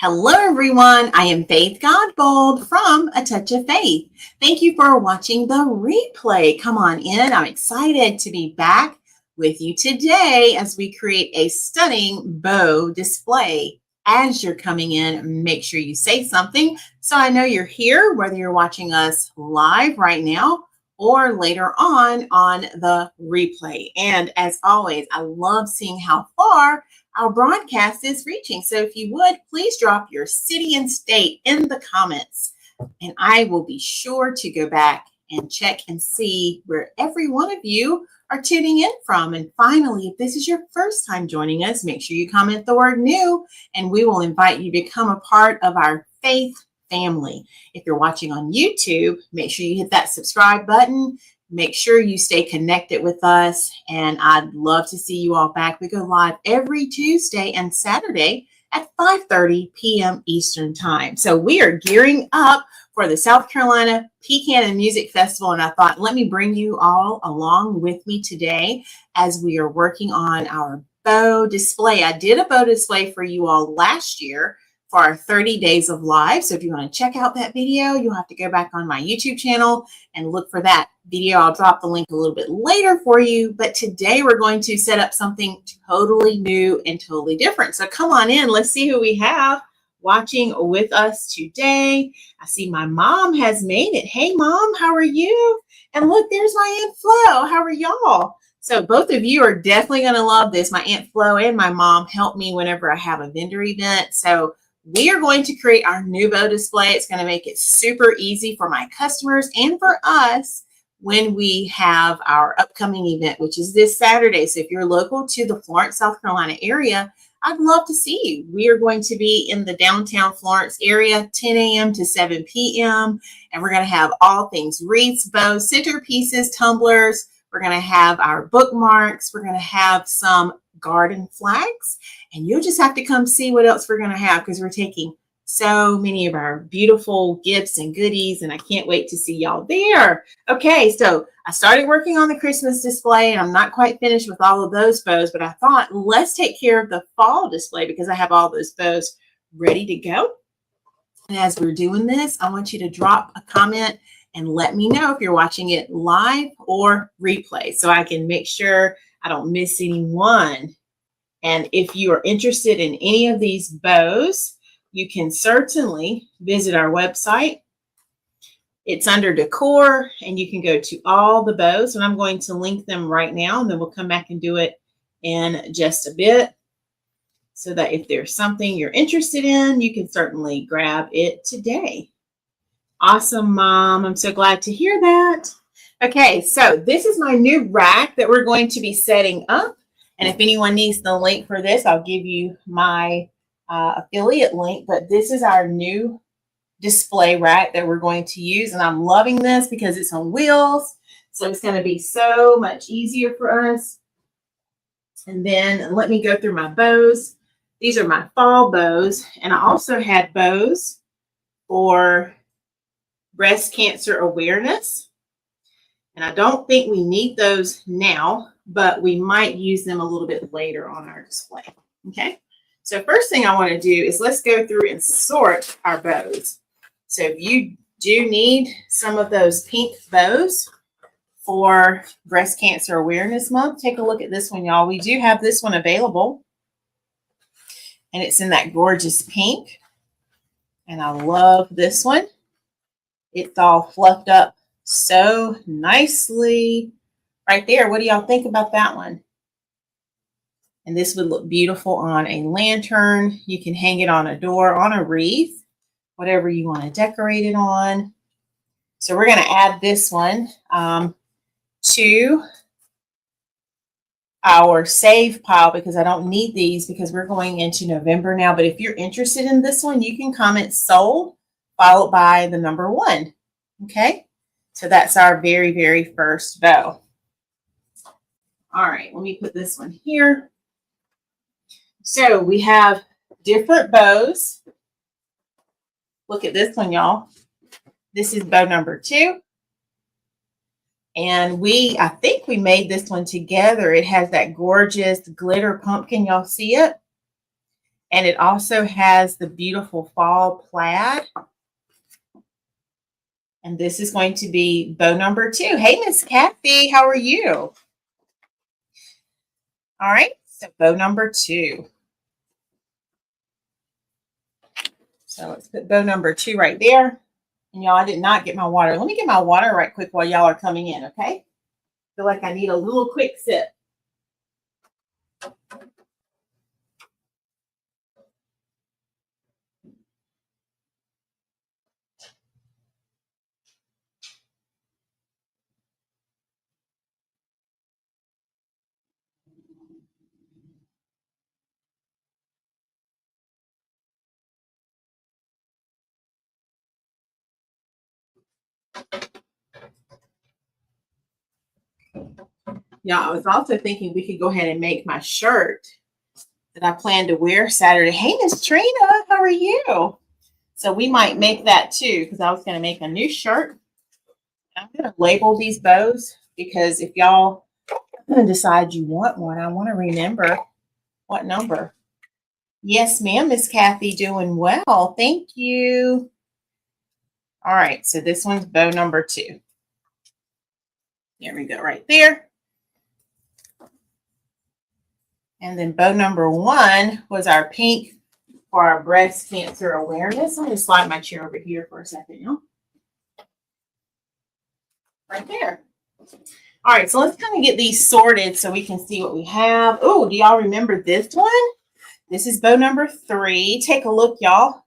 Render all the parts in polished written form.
Hello, everyone. I am Faith Godbold from A Touch of Faith. Thank you for watching the replay. Come on in. I'm excited to be back with you today as we create a stunning bow display. As you're coming in, make sure you say something so I know you're here, whether you're watching us live right now or later on the replay. And as always, I love seeing how far our broadcast is reaching. So if you would, please drop your city and state in the comments, and I will be sure to go back and check and see where every one of you are tuning in from. And finally, if this is your first time joining us, make sure you comment the word new, and we will invite you to become a part of our faith family. If you're watching on YouTube, make sure you hit that subscribe button. Make sure you stay connected with us, and I'd love to see you all back. We go live every Tuesday and Saturday at 5:30 p.m. Eastern Time. So we are gearing up for the South Carolina Pecan Music Festival, and I thought, let me bring you all along with me today as we are working on our bow display. I did a bow display for you all last year for our 30 days of live. So if you want to check out that video, you'll have to go back on my YouTube channel and look for that video. I'll drop the link a little bit later for you. But today we're going to set up something totally new and totally different. So come on in. Let's see who we have watching with us today. I see my mom has made it. Hey, Mom, how are you? And look, there's my Aunt Flo. How are y'all? So both of you are definitely going to love this. My Aunt Flo and my mom help me whenever I have a vendor event. So we are going to create our new bow display. It's going to make it super easy for my customers and for us when we have our upcoming event, which is this Saturday. So if you're local to the Florence, South Carolina area, I'd love to see you. We are going to be in the downtown Florence area, 10 a.m. to 7 p.m. And we're going to have all things wreaths, bows, centerpieces, tumblers. We're going to have our bookmarks. We're going to have some garden flags. And you'll just have to come see what else we're going to have, because we're taking so many of our beautiful gifts and goodies, and I can't wait to see y'all there. Okay, so I started working on the Christmas display, and I'm not quite finished with all of those bows, but I thought, let's take care of the fall display because I have all those bows ready to go. And as we're doing this, I want you to drop a comment and let me know if you're watching it live or replay so I can make sure I don't miss anyone. And if you are interested in any of these bows, you can certainly visit our website. It's under decor, and you can go to all the bows, and I'm going to link them right now, and then we'll come back and do it in just a bit so that if there's something you're interested in, you can certainly grab it today. Awesome, Mom. I'm so glad to hear that. Okay, so this is my new rack that we're going to be setting up. And if anyone needs the link for this, I'll give you my affiliate link. But this is our new display rack that we're going to use. And I'm loving this because it's on wheels. So it's going to be so much easier for us. And then let me go through my bows. These are my fall bows. And I also had bows for breast cancer awareness. And I don't think we need those now, but we might use them a little bit later on our display. Okay, so first thing I want to do is let's go through and sort our bows. So if you do need some of those pink bows for Breast Cancer Awareness Month, take a look at this one, y'all. We do have this one available, and it's in that gorgeous pink. And I love this one. It's all fluffed up so nicely right there. What do y'all think about that one? And this would look beautiful on a lantern. You can hang it on a door, on a wreath, whatever you want to decorate it on. So we're going to add this one to our save pile because I don't need these because we're going into November now. But if you're interested in this one, you can comment sold followed by the number 1. Okay, so that's our very, very first bow. All right, let me put this one here. So we have different bows. Look at this one, y'all. This is bow number 2. And I think we made this one together. It has that gorgeous glitter pumpkin. Y'all see it? And it also has the beautiful fall plaid. And this is going to be bow number 2. Hey, Miss Kathy, how are you? All right, so bow number 2. So let's put bow number 2 right there. And y'all, I did not get my water. Let me get my water right quick while y'all are coming in, okay? I feel like I need a little quick sip. Yeah, I was also thinking we could go ahead and make my shirt that I plan to wear Saturday. Hey, Miss Trina, how are you? So we might make that too, because I was going to make a new shirt. I'm going to label these bows because if y'all decide you want one, I want to remember what number. Yes, ma'am, Miss Kathy, doing well. Thank you. All right, so this one's bow number 2. There we go, right there. And then bow number 1 was our pink for our breast cancer awareness. I'm going to slide my chair over here for a second, y'all. Right there. All right, so let's kind of get these sorted so we can see what we have. Oh, do y'all remember this one? This is bow number 3. Take a look, y'all.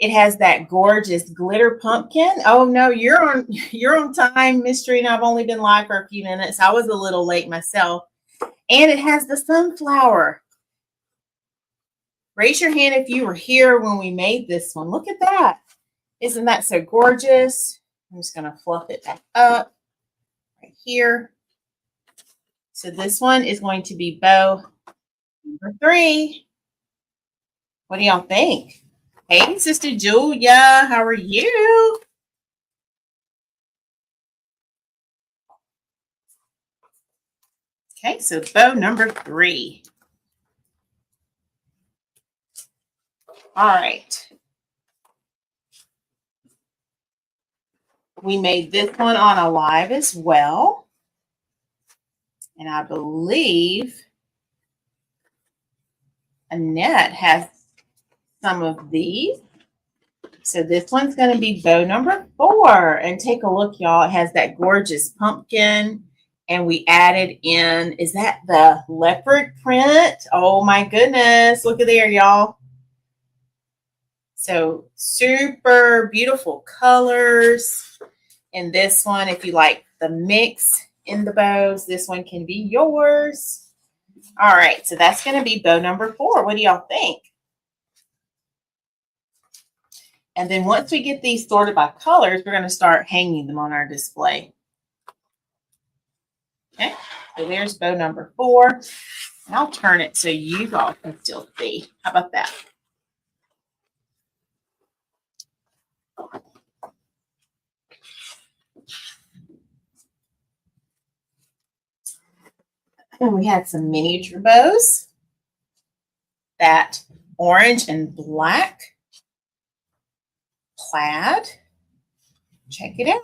It has that gorgeous glitter pumpkin. Oh no, you're on time, Miss Trina. I've only been live for a few minutes. I was a little late myself. And it has the sunflower. Raise your hand if you were here when we made this one. Look at that. Isn't that so gorgeous? I'm just going to fluff it back up right here. So this one is going to be bow number 3. What do y'all think? Hey, Sister Julia, how are you? Okay, so bow number 3. All right. We made this one on a live as well. And I believe Annette has some of these. So this one's going to be bow number 4. And take a look, y'all. It has that gorgeous pumpkin. And we added in, is that the leopard print? Oh my goodness. Look at there, y'all. So super beautiful colors. And this one, if you like the mix in the bows, this one can be yours. All right, so that's going to be bow number 4. What do y'all think? And then once we get these sorted by colors, we're going to start hanging them on our display. Okay, so there's bow number 4. And I'll turn it so you all can still see. How about that? And we had some miniature bows. That orange and black plaid. Check it out.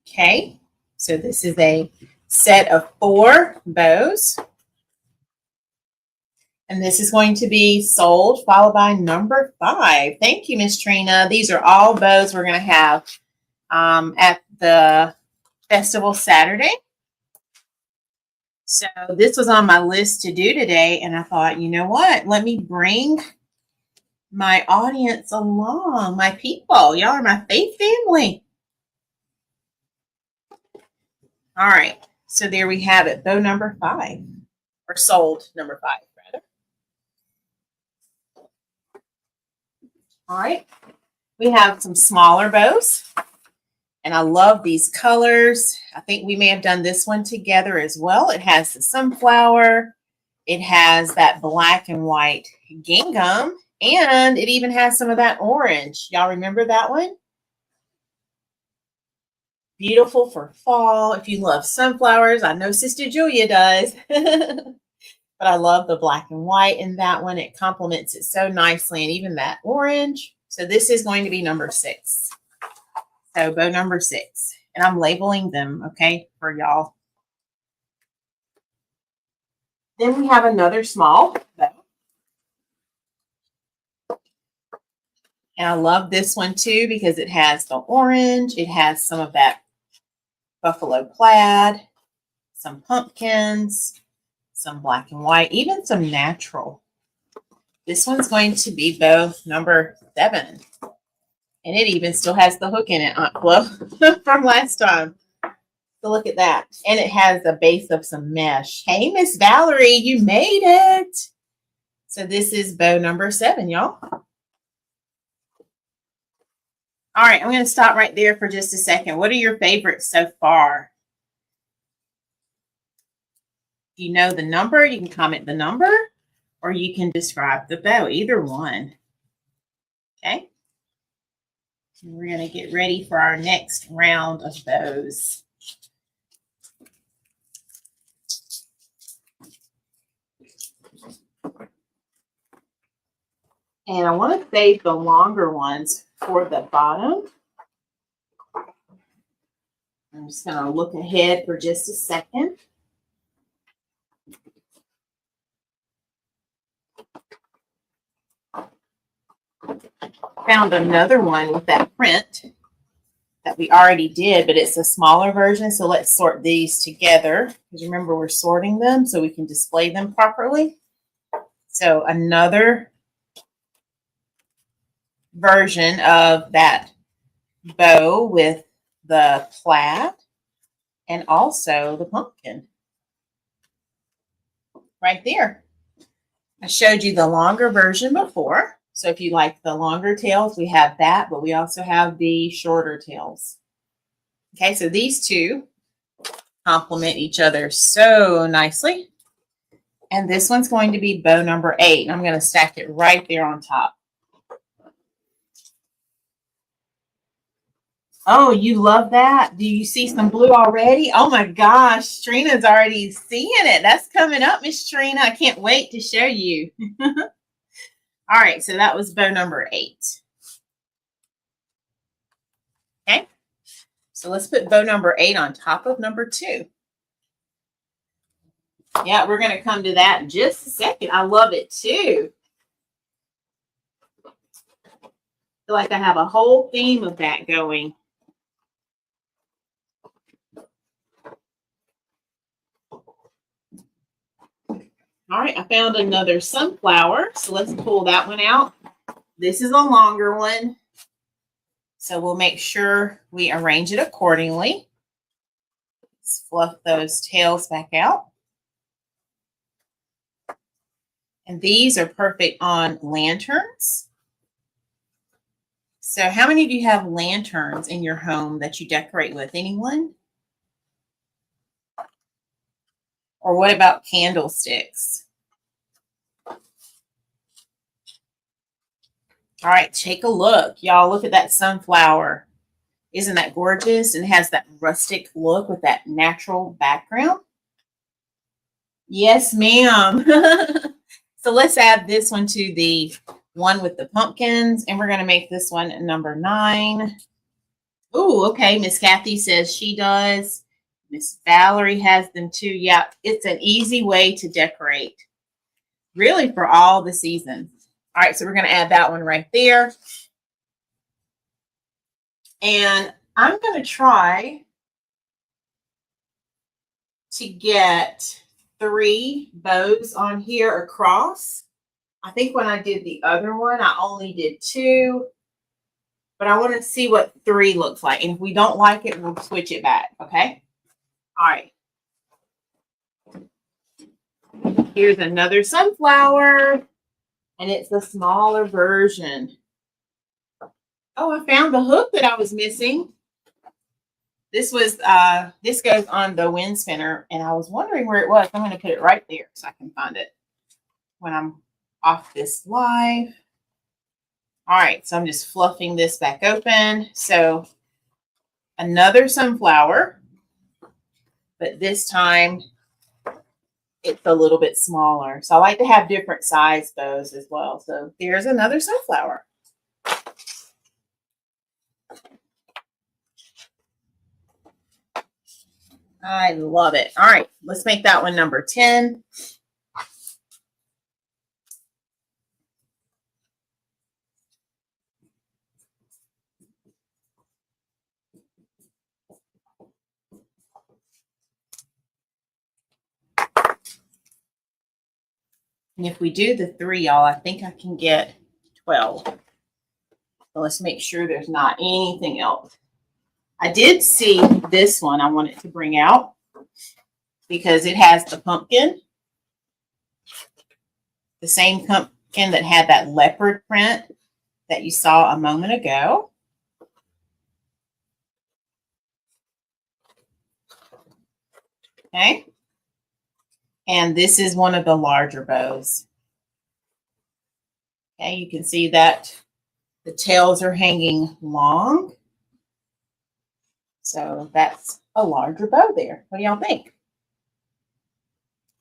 Okay, so this is a set of 4 bows. And this is going to be sold, followed by number 5. Thank you, Miss Trina. These are all bows we're going to have at the festival Saturday. So this was on my list to do today. And I thought, you know what? Let me bring my audience along, my people. Y'all are my faith family. All right. So there we have it. Bow number 5. Or sold number 5, rather. All right. We have some smaller bows. And I love these colors. I think we may have done this one together as well. It has the sunflower. It has that black and white gingham. And it even has some of that orange. Y'all remember that one? Beautiful for fall. If you love sunflowers, I know Sister Julia does. But I love the black and white in that one. It complements it so nicely, and even that orange. So this is going to be number 6. So bow number 6. And I'm labeling them, okay, for y'all. Then we have another small bow. And I love this one too because it has the orange. It has some of that buffalo plaid, some pumpkins, some black and white, even some natural. This one's going to be bow number 7. And it even still has the hook in it, Aunt Flo, from last time. So look at that. And it has a base of some mesh. Hey, Miss Valerie, you made it. So this is bow number 7, y'all. All right, I'm going to stop right there for just a second. What are your favorites so far? If you know the number, you can comment the number, or you can describe the bow, either one. Okay. And we're going to get ready for our next round of bows. And I want to save the longer ones for the bottom. I'm just going to look ahead for just a second. Found another one with that print that we already did, but it's a smaller version. So let's sort these together. Because remember, we're sorting them so we can display them properly. So another version of that bow with the plaid and also the pumpkin right there. I showed you the longer version before. So if you like the longer tails, we have that, but we also have the shorter tails. Okay, so these two complement each other so nicely. And this one's going to be bow number 8. And I'm going to stack it right there on top. Oh, you love that? Do you see some blue already? Oh my gosh, Trina's already seeing it. That's coming up, Miss Trina. I can't wait to show you. All right, so that was bow number 8. Okay, so let's put bow number 8 on top of number 2. Yeah, we're going to come to that in just a second. I love it too. I feel like I have a whole theme of that going. All right, I found another sunflower, so let's pull that one out. This is a longer one, so we'll make sure we arrange it accordingly. Let's fluff those tails back out. And these are perfect on lanterns. So how many of you have lanterns in your home that you decorate with? Anyone? Or what about candlesticks? All right, take a look. Y'all, look at that sunflower. Isn't that gorgeous? And it has that rustic look with that natural background. Yes, ma'am. So let's add this one to the one with the pumpkins. And we're going to make this one number 9. Oh, okay. Miss Kathy says she does. Miss Valerie has them too. Yeah, it's an easy way to decorate. Really for all the seasons. All right, so we're going to add that one right there. And I'm going to try to get 3 bows on here across. I think when I did the other one, I only did 2. But I want to see what 3 looks like. And if we don't like it, we'll switch it back, okay? All right. Here's another sunflower. And it's the smaller version. Oh, I found the hook that I was missing. This was this goes on the wind spinner, and I was wondering where it was. I'm going to put it right there so I can find it when I'm off this live. All right, so I'm just fluffing this back open. So another sunflower, but this time it's a little bit smaller. So I like to have different size bows as well. So there's another sunflower. I love it. All right, let's make that one number 10. And if we do the 3, y'all, I think I can get 12. So let's make sure there's not anything else. I did see this one I wanted to bring out because it has the pumpkin, the same pumpkin that had that leopard print that you saw a moment ago. Okay. And this is one of the larger bows. Okay, you can see that the tails are hanging long. So that's a larger bow there. What do y'all think?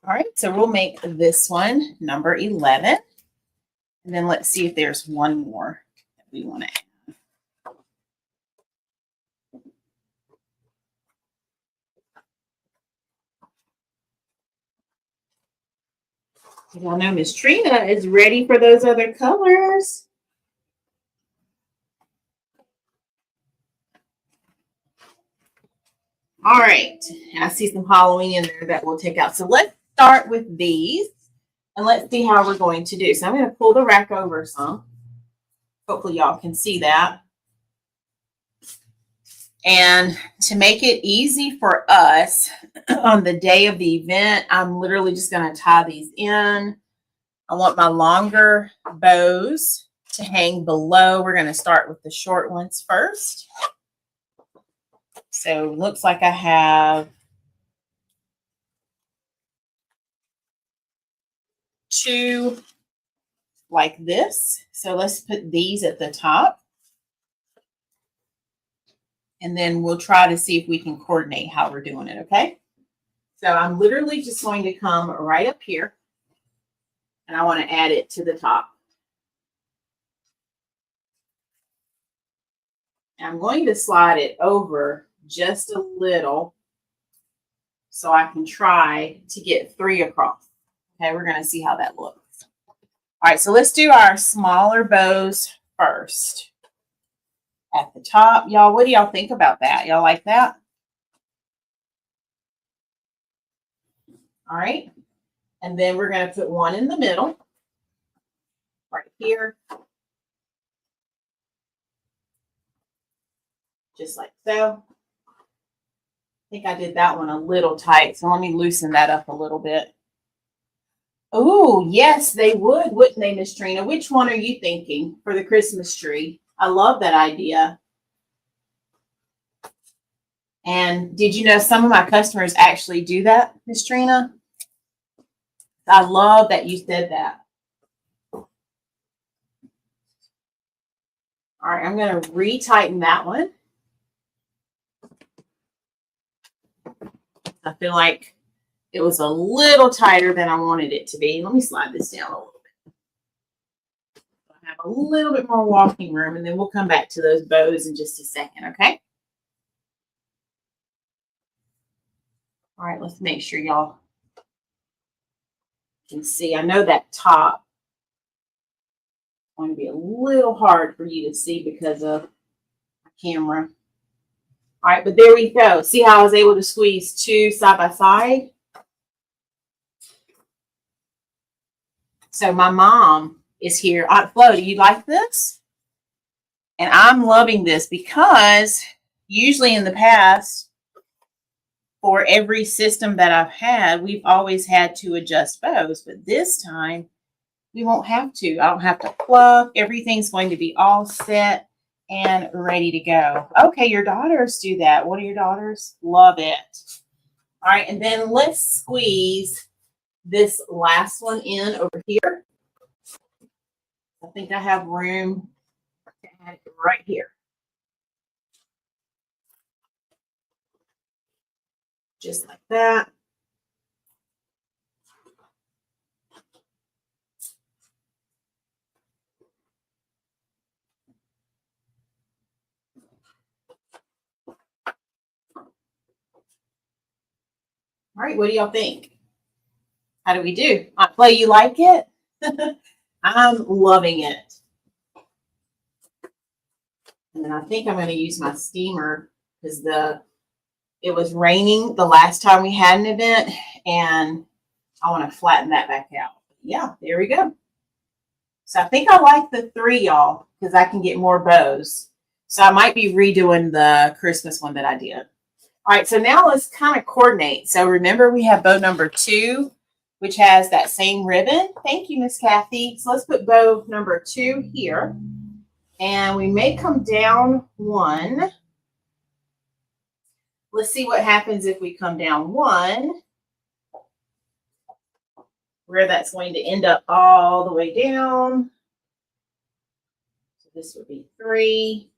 All right, so we'll make this one number 11. And then let's see if there's one more that we want to add. Y'all know Miss Trina is ready for those other colors. All right, I see some Halloween in there that we'll take out. So let's start with these and let's see how we're going to do. So I'm going to pull the rack over some. Hopefully y'all can see that. And to make it easy for us on the day of the event, I'm literally just going to tie these in. I want my longer bows to hang below. We're going to start with the short ones first. So it looks like I have 2 like this. So let's put these at the top. And then we'll try to see if we can coordinate how we're doing it, okay? So I'm literally just going to come right up here. And I want to add it to the top. And I'm going to slide it over just a little so I can try to get 3 across. Okay, we're going to see how that looks. All right, so let's do our smaller bows first. At the top, y'all, what do y'all think about that? Y'all like that? All right, and then we're going to put one in the middle, right here, just like so. I think I did that one a little tight, so let me loosen that up a little bit. Oh, yes, they would, wouldn't they, Miss Trina? Which one are you thinking for the Christmas tree? I love that idea. And did you know some of my customers actually do that, Miss Trina? I love that you said that. All right, I'm going to retighten that one. I feel like it was a little tighter than I wanted it to be. Let me slide this down a little bit. I have a little bit more walking room, and then we'll come back to those bows in just a second, okay? All right, let's make sure y'all can see. I know that top is going to be a little hard for you to see because of my camera. All right, but there we go. See how I was able to squeeze 2 side by side? So my mom is here. Aunt Flo, do you like this? And I'm loving this because usually in the past, for every system that I've had, we've always had to adjust bows. But this time, we won't have to. I don't have to fluff. Everything's going to be all set and ready to go. Okay, your daughters do that. What are your daughters? Love it. All right, and then let's squeeze this last one in over here. I think I have room to add it right here. just like that. All right, what do y'all think? How do we do? Play, you like it? I'm loving it. And then I think I'm going to use my steamer because it was raining the last time we had an event, and I want to flatten that back out. Yeah, there we go. So I think I like the 3, y'all, because I can get more bows. So I might be redoing the Christmas one that I did. All right, so now let's kind of coordinate. So remember, we have bow number 2, which has that same ribbon. Thank you, Miss Kathy. So let's put bow number 2 here. And we may come down 1. Let's see what happens if we come down 1, where that's going to end up all the way down. So this would be 3.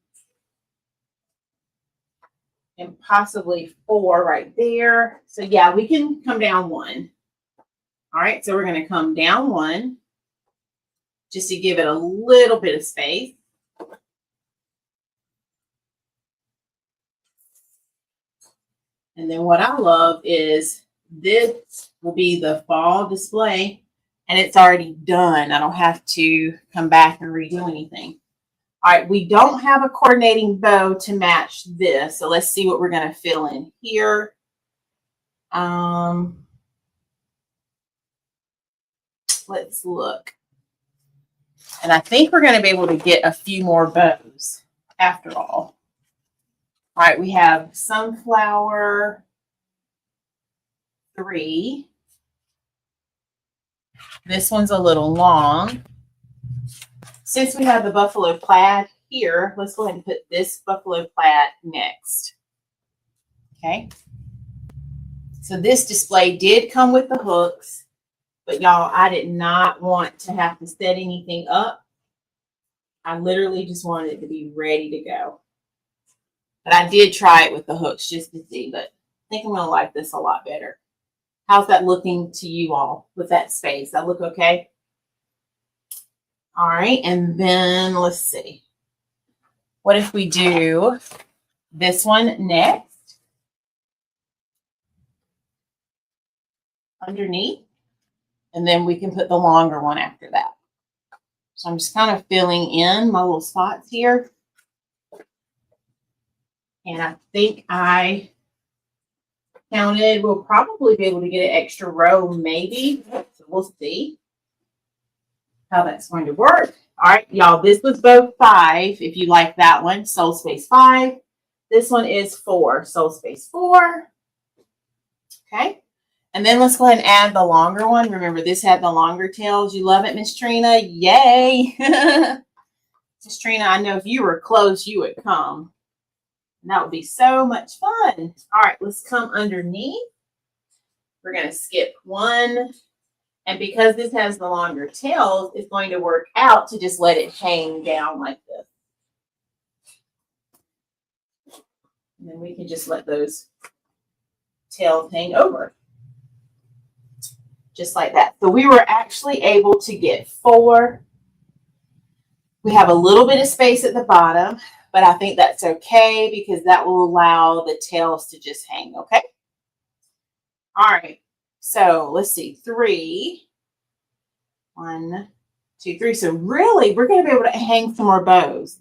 And possibly 4 right there. So yeah, we can come down 1. All right, so we're going to come down 1 just to give it a little bit of space. And then what I love is this will be the fall display, and it's already done. I don't have to come back and redo anything. All right, we don't have a coordinating bow to match this, so let's see what we're going to fill in here. Let's look. And I think we're going to be able to get a few more bows after all. All right, we have sunflower 3. This one's a little long. Since we have the buffalo plaid here, let's go ahead and put this buffalo plaid next. Okay. So this display did come with the hooks, but y'all, I did not want to have to set anything up. I literally just wanted it to be ready to go. But I did try it with the hooks just to see, but I think I'm going to like this a lot better. How's that looking to you all with that space? That look okay? All right, and then let's see. What if we do this one next? Underneath. And then we can put the longer one after that. So I'm just kind of filling in my little spots here. And I think I counted, we'll probably be able to get an extra row maybe. So we'll see how that's going to work. All right, y'all, this was bow 5. If you like that one, soul space 5. This one is 4, soul space 4. Okay. And then let's go ahead and add the longer one. Remember, this had the longer tails. You love it, Miss Trina? Yay. Miss Trina, I know if you were close, you would come. And that would be so much fun. All right, let's come underneath. We're going to skip 1. And because this has the longer tails, it's going to work out to just let it hang down like this. And then we can just let those tails hang over. Just like that. So we were actually able to get 4. We have a little bit of space at the bottom, but I think that's okay because that will allow the tails to just hang, okay? All right. So let's see. 3. 1, 2, 3. So really, we're going to be able to hang some more bows.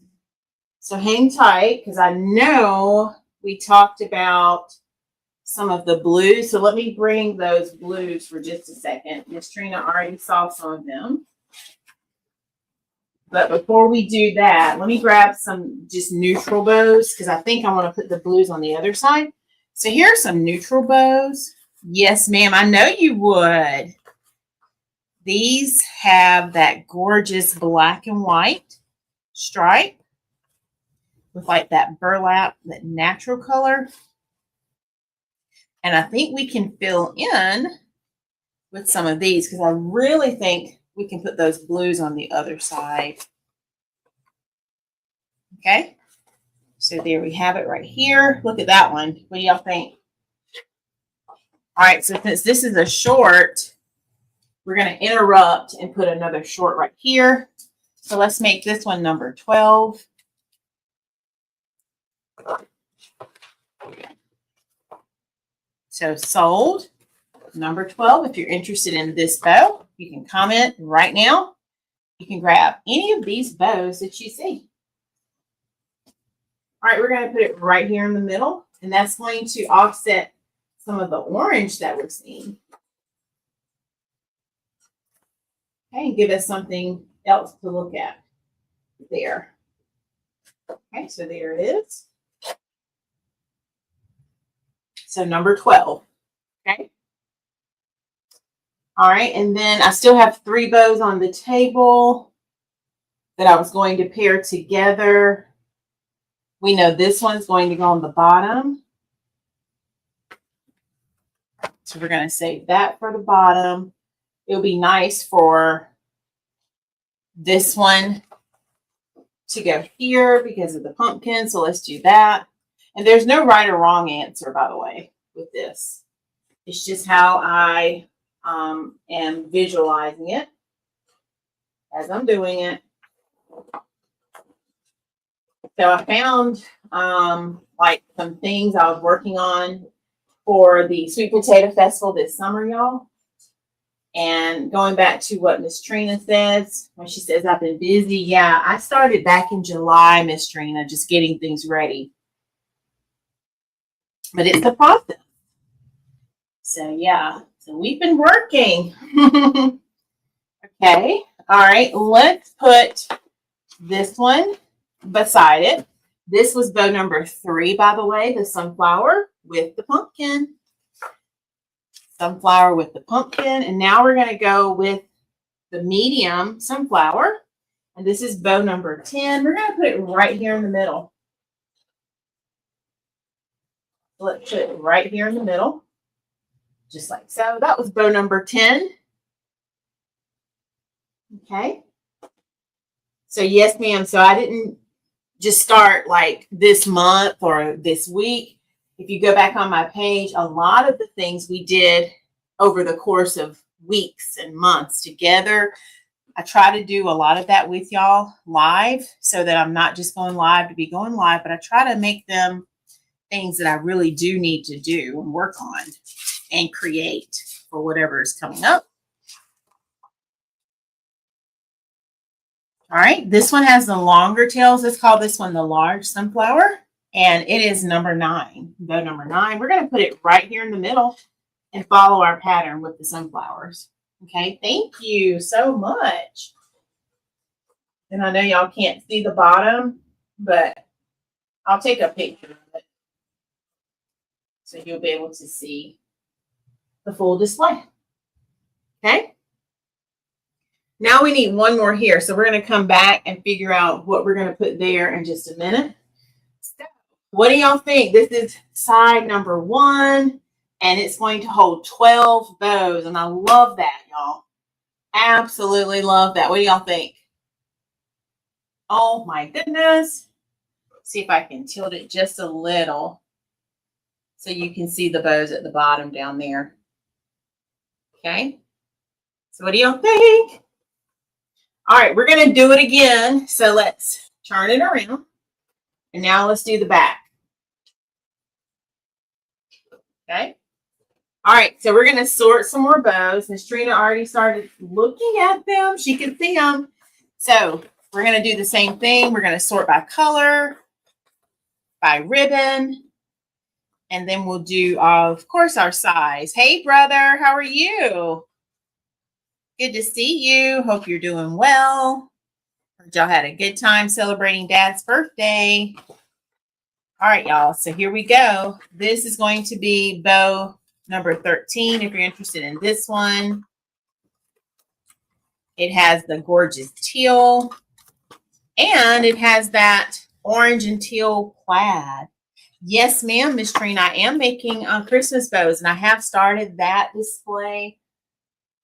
So hang tight because I know we talked about some of the blues. So let me bring those blues for just a second. Miss Trina already saw some of them. But before we do that, let me grab some just neutral bows because I think I want to put the blues on the other side. So here are some neutral bows. Yes, ma'am, I know you would. These have that gorgeous black and white stripe with like that burlap, that natural color. And I think we can fill in with some of these because I really think we can put those blues on the other side. Okay. So there we have it right here. Look at that one. What do y'all think? All right, so since this is a short, we're going to interrupt and put another short right here. So let's make this one number 12. So sold, number 12. If you're interested in this bow, you can comment right now. You can grab any of these bows that you see. All right, we're going to put it right here in the middle, and that's going to offset some of the orange that we're seeing. Okay, and give us something else to look at there. Okay, so there it is. So number 12. Okay. All right, and then I still have 3 bows on the table that I was going to pair together. We know this one's going to go on the bottom. So we're going to save that for the bottom. It'll be nice for this one to go here because of the pumpkin. So let's do that. And there's no right or wrong answer, by the way, with this. It's just how I am visualizing it as I'm doing it. So I found like some things I was working on for the Sweet Potato Festival this summer, y'all. And going back to what Miss Trina says, when she says I've been busy, yeah, I started back in July, Miss Trina, just getting things ready. But it's the process. So yeah, so we've been working. Okay, all right, let's put this one beside it. This was bow number 3, by the way, the sunflower with the pumpkin. Sunflower with the pumpkin. And now we're going to go with the medium sunflower. And this is bow number 10. We're going to put it right here in the middle. Let's put it right here in the middle. Just like so. That was bow number 10. Okay. So yes, ma'am. So I didn't just start like this month or this week. If you go back on my page, a lot of the things we did over the course of weeks and months together, I try to do a lot of that with y'all live so that I'm not just going live to be going live, but I try to make them things that I really do need to do and work on and create for whatever is coming up. All right, this one has the longer tails. Let's call this one the large sunflower. And it is number 9, bow number 9. We're going to put it right here in the middle and follow our pattern with the sunflowers. Okay, thank you so much. And I know y'all can't see the bottom, but I'll take a picture of it so you'll be able to see the full display. Okay. Now we need one more here. So we're going to come back and figure out what we're going to put there in just a minute. So what do y'all think? This is side number 1, and it's going to hold 12 bows. And I love that, y'all. Absolutely love that. What do y'all think? Oh my goodness. See if I can tilt it just a little so you can see the bows at the bottom down there. Okay. So what do y'all think? All right, we're going to do it again. So let's turn it around. And now let's do the back. Okay. All right, so we're going to sort some more bows. Miss Trina already started looking at them. She can see them. So we're going to do the same thing. We're going to sort by color, by ribbon, and then we'll do, of course, our size. Hey, brother, how are you? Good to see you. Hope you're doing well. Heard y'all had a good time celebrating Dad's birthday. All right, y'all. So here we go. This is going to be bow number 13. If you're interested in this one, it has the gorgeous teal and it has that orange and teal plaid. Yes, ma'am, Miss Trina. I am making Christmas bows and I have started that display.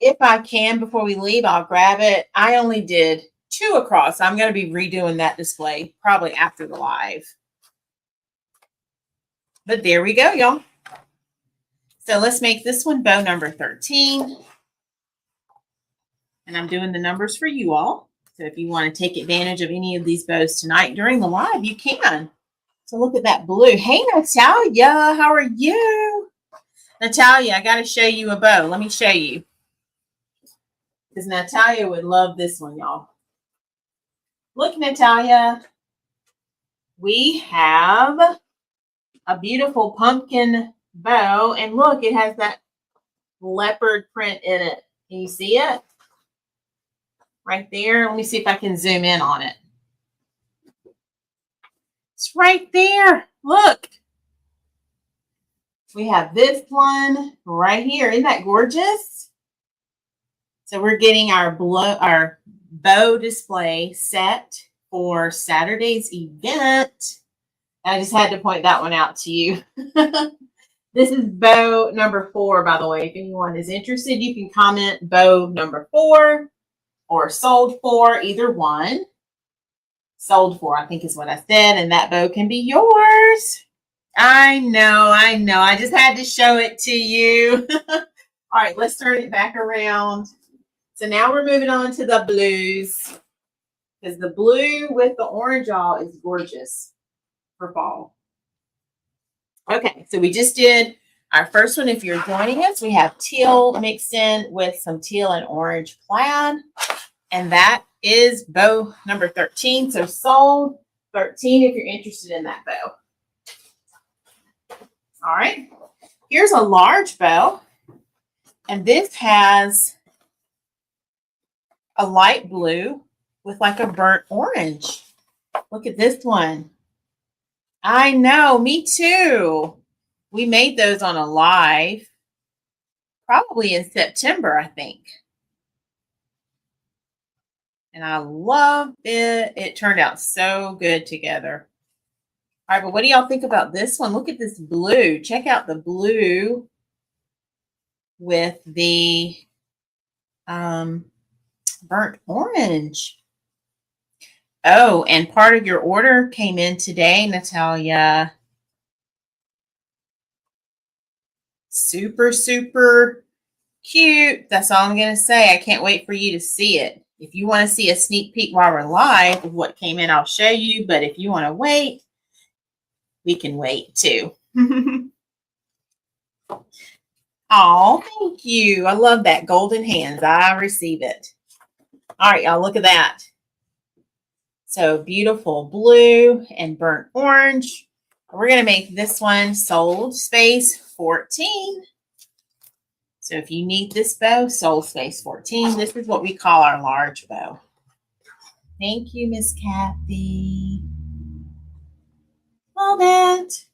If I can, before we leave, I'll grab it. I only did 2 across. I'm going to be redoing that display probably after the live. But there we go, y'all. So let's make this one bow number 13. And I'm doing the numbers for you all. So if you want to take advantage of any of these bows tonight during the live, you can. So look at that blue. Hey, Natalia, how are you? Natalia, I got to show you a bow. Let me show you. Because Natalia would love this one, y'all. Look, Natalia. We have a beautiful pumpkin bow. And look, it has that leopard print in it. Can you see it? Right there. Let me see if I can zoom in on it. It's right there. Look. We have this one right here. Isn't that gorgeous? So we're getting our bow display set for Saturday's event. I just had to point that one out to you. This is bow number 4, by the way. If anyone is interested, you can comment bow number 4 or sold for, either one. Sold for, I think is what I said, and that bow can be yours. I know. I just had to show it to you. All right, let's turn it back around. So now we're moving on to the blues, because the blue with the orange all is gorgeous for fall. Okay, so we just did our first one. If you're joining us, we have teal mixed in with some teal and orange plaid, and that is bow number 13. So sold 13 if you're interested in that bow. All right, here's a large bow, and this has a light blue with like a burnt orange. Look at this one. I know, me too. We made those on a live, probably in September, I think. And I love it. It turned out so good together. All right, but what do y'all think about this one? Look at this blue. Check out the blue with the burnt orange. Oh, and part of your order came in today, Natalia. Super, super cute. That's all I'm going to say. I can't wait for you to see it. If you want to see a sneak peek while we're live of what came in, I'll show you. But if you want to wait, we can wait too. Oh, thank you. I love that. Golden hands. I receive it. All right, y'all, look at that. So beautiful blue and burnt orange. We're going to make this one sold space 14. So if you need this bow, sold space 14. This is what we call our large bow. Thank you, Miss Kathy. Love it.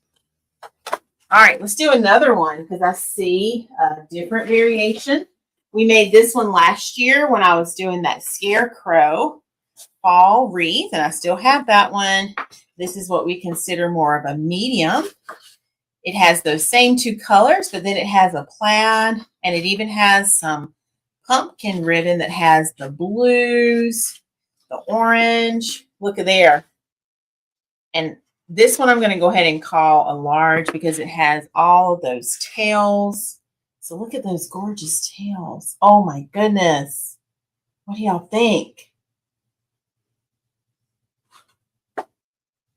All right, let's do another one because I see a different variation. We made this one last year when I was doing that scarecrow fall wreath, and I still have that one. This is what we consider more of a medium. It has those same 2 colors, but then it has a plaid, and it even has some pumpkin ribbon that has the blues, the orange. Look at there. And this one I'm going to go ahead and call a large because it has all of those tails. So look at those gorgeous tails. Oh my goodness. What do y'all think?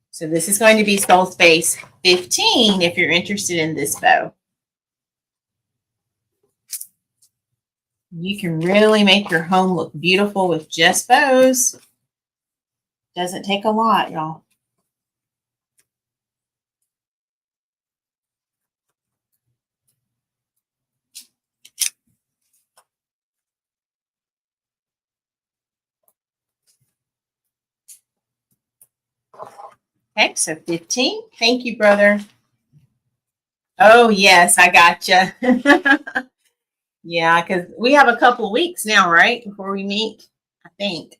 So this is going to be sold space 15 if you're interested in this bow. You can really make your home look beautiful with just bows. Doesn't take a lot, y'all. Okay, so 15. Thank you, brother. Oh, yes, I gotcha. Yeah, because we have a couple of weeks now, right, before we meet, I think.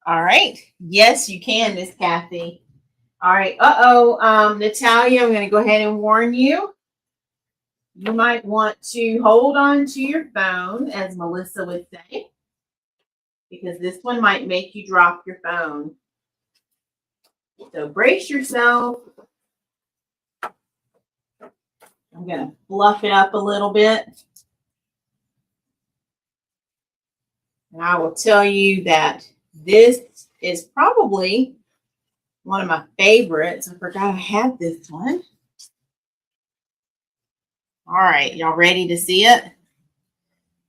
All right. Yes, you can, Miss Kathy. All right. Natalia, I'm going to go ahead and warn you. You might want to hold on to your phone, as Melissa would say, because this one might make you drop your phone. So brace yourself. I'm I'm going to fluff it up a little bit. And I will tell you that this is probably one of my favorites. I forgot I had this one. All right, y'all ready to see it?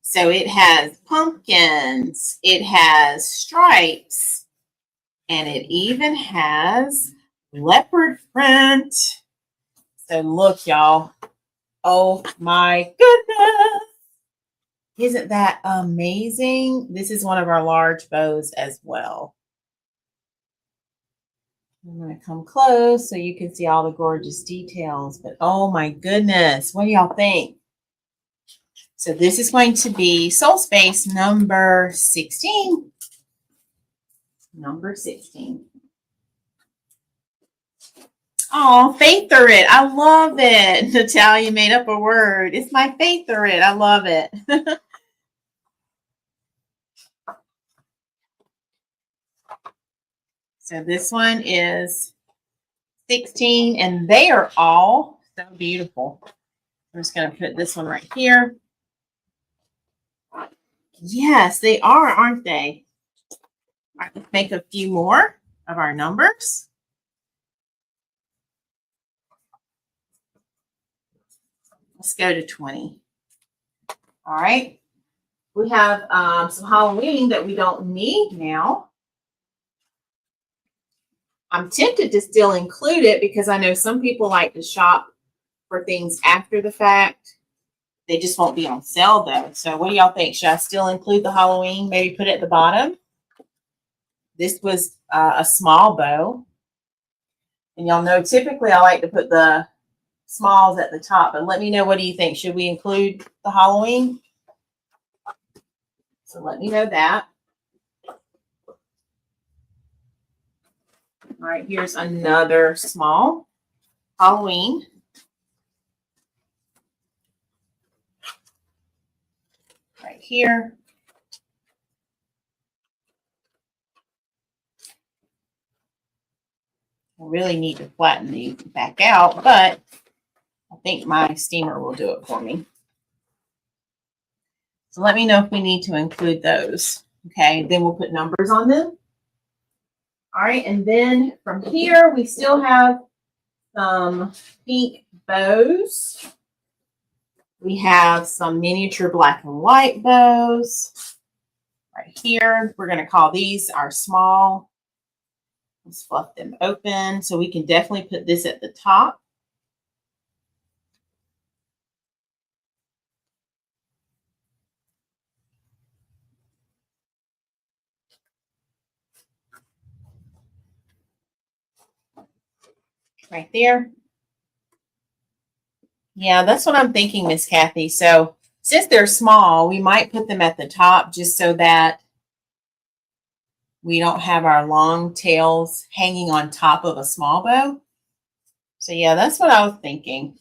So it has pumpkins, it has stripes, and it even has leopard print. So look, y'all. Oh my goodness. Isn't that amazing? This is one of our large bows as well. I'm going to come close so you can see all the gorgeous details. But oh my goodness, what do y'all think? So this is going to be Soul Space number 16. Number 16. Oh, faitheret. I love it. Natalia made up a word. It's my faitheret. I love it. So this one is 16, and they are all so beautiful. I'm just going to put this one right here. Yes, they are, aren't they? All right, let's make a few more of our numbers. Let's go to 20. All right. We have some Halloween that we don't need now. I'm tempted to still include it because I know some people like to shop for things after the fact. They just won't be on sale though. So what do y'all think? Should I still include the Halloween? Maybe put it at the bottom? This was a small bow. And y'all know typically I like to put the smalls at the top. But let me know, what do you think? Should we include the Halloween? So let me know that. All right, here's another small Halloween. Right here. I really need to flatten these back out, but I think my steamer will do it for me. So let me know if we need to include those. Okay, then we'll put numbers on them. All right, and then from here, we still have some pink bows. We have some miniature black and white bows. Right here, we're going to call these our small. Let's fluff them open so we can definitely put this at the top. Right there. Yeah, that's what I'm thinking, Miss Kathy. So since they're small, we might put them at the top just so that we don't have our long tails hanging on top of a small bow. So yeah, that's what I was thinking.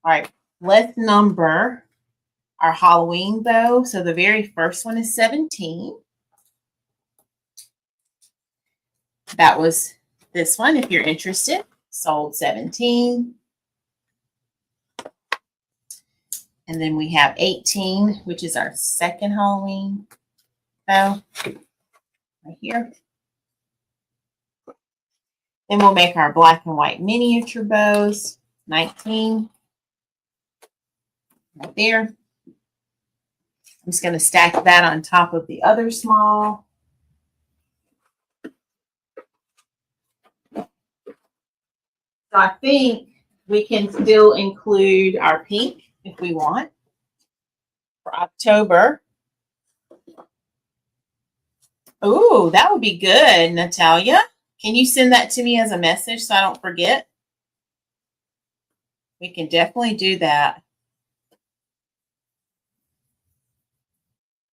All right, let's number our Halloween bow. So the very first one is 17. That was this one, if you're interested. Sold 17. And then we have 18, which is our second Halloween bow. Right here. Then we'll make our black and white miniature bows. 19. Right there. I'm just going to stack that on top of the other small. So I think we can still include our pink if we want for October. Oh, that would be good, Natalia. Can you send that to me as a message so I don't forget? We can definitely do that.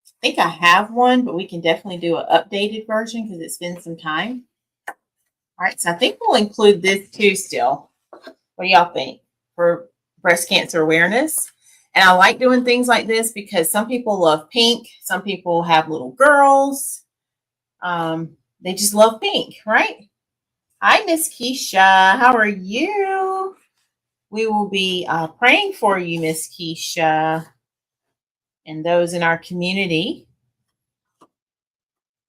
I think I have one, but we can definitely do an updated version because it's been some time. All right, so I think we'll include this too still. What do y'all think for breast cancer awareness? And I like doing things like this because some people love pink. Some people have little girls. They just love pink, right? Hi, Miss Keisha. How are you? we will be praying for you, Miss Keisha, and those in our community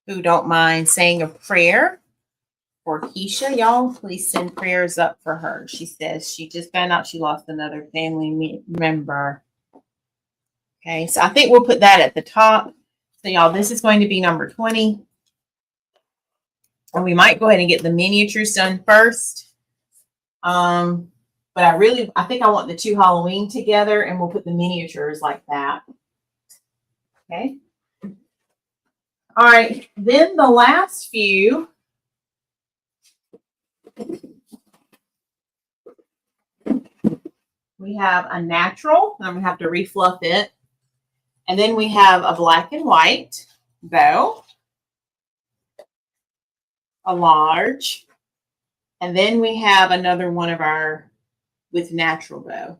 who don't mind saying a prayer for Keisha. Y'all, please send prayers up for her. She says she just found out she lost another family member. Okay, so I think we'll put that at the top. So y'all, this is going to be number 20. And we might go ahead and get the miniatures done first. But I think I want the 2 Halloween together, and we'll put the miniatures like that. Okay. All right. Then the last few. We have a natural. I'm going to have to refluff it. And then we have a black and white bow. A large. And then we have another one of our with natural bow.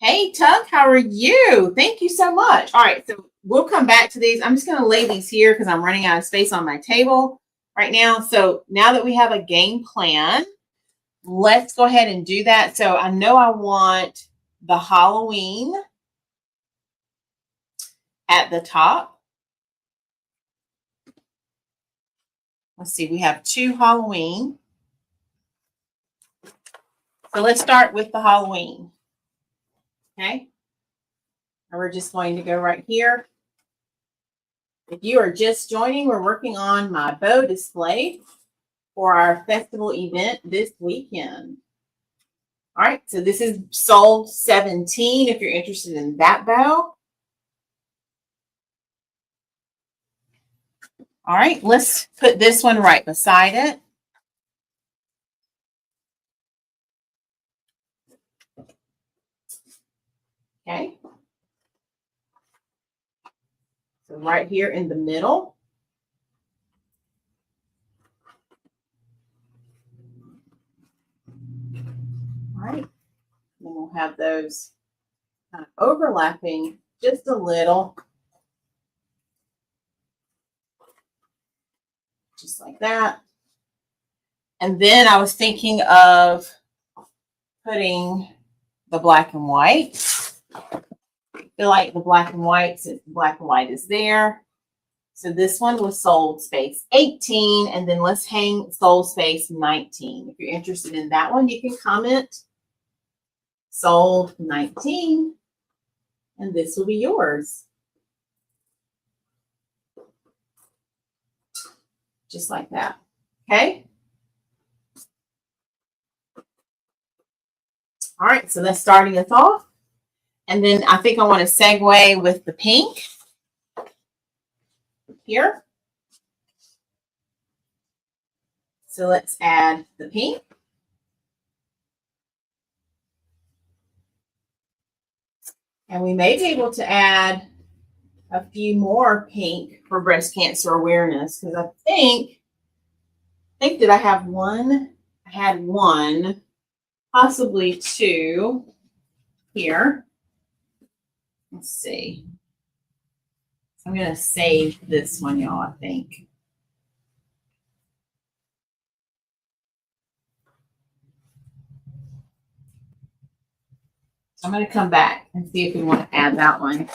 Hey, Tuck, how are you? Thank you so much. All right, so we'll come back to these. I'm just going to lay these here because I'm running out of space on my table right now. So now that we have a game plan, let's go ahead and do that. So I know I want the Halloween at the top. Let's see, we have 2 Halloween. So let's start with the Halloween. Okay. And we're just going to go right here. If you are just joining, we're working on my bow display for our festival event this weekend. All right. So this is sold 17 if you're interested in that bow. All right. Let's put this one right beside it. Okay. So right here in the middle. All right. Then we'll have those kind of overlapping just a little. Just like that. And then I was thinking of putting the black and white. I feel like the black and white, since the black and white is there. So this one was sold space 18, and then let's hang sold space 19. If you're interested in that one, you can comment sold 19, and this will be yours. Just like that. Okay. All right, so that's starting us off. And then I think I want to segue with the pink here. So let's add the pink. And we may be able to add a few more pink for breast cancer awareness, because I think that I have one. I had one, possibly 2 here. Let's see. I'm going to save this one, y'all, I think. I'm going to come back and see if we want to add that one.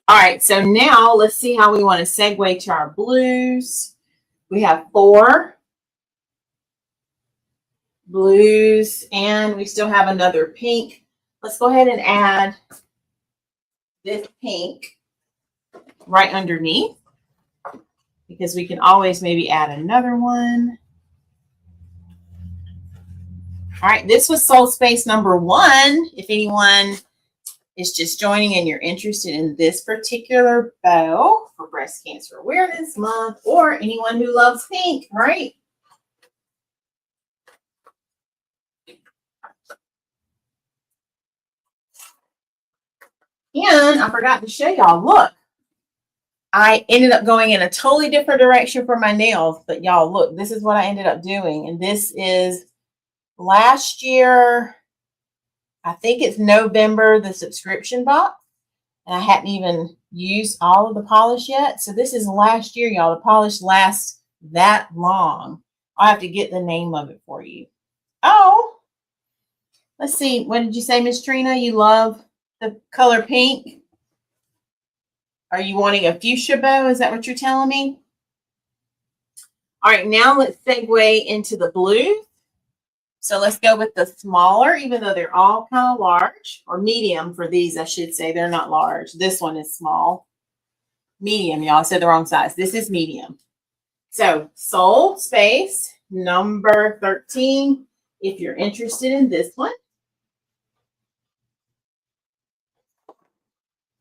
All right, so now let's see how we want to segue to our blues. We have 4 blues, and we still have another pink. Let's go ahead and add this pink right underneath, because we can always maybe add another one. All right, this was sold space number 1. If anyone is just joining and you're interested in this particular bow for Breast Cancer Awareness Month, or anyone who loves pink, right? And I forgot to show y'all, look, I ended up going in a totally different direction for my nails, but y'all, look, this is what I ended up doing. And this is last year, I think it's November, the subscription box. And I hadn't even used all of the polish yet. So this is last year, y'all. The polish lasts that long. I'll have to get the name of it for you. Oh, let's see. What did you say, Miss Trina? You love the color pink? Are you wanting a fuchsia bow? Is that what you're telling me? All right, now let's segue into the blue. So let's go with the smaller, even though they're all kind of large, or medium for these, I should say. They're not large. This one is small. Medium, y'all. I said the wrong size. This is medium. So sold space number 13. If you're interested in this one.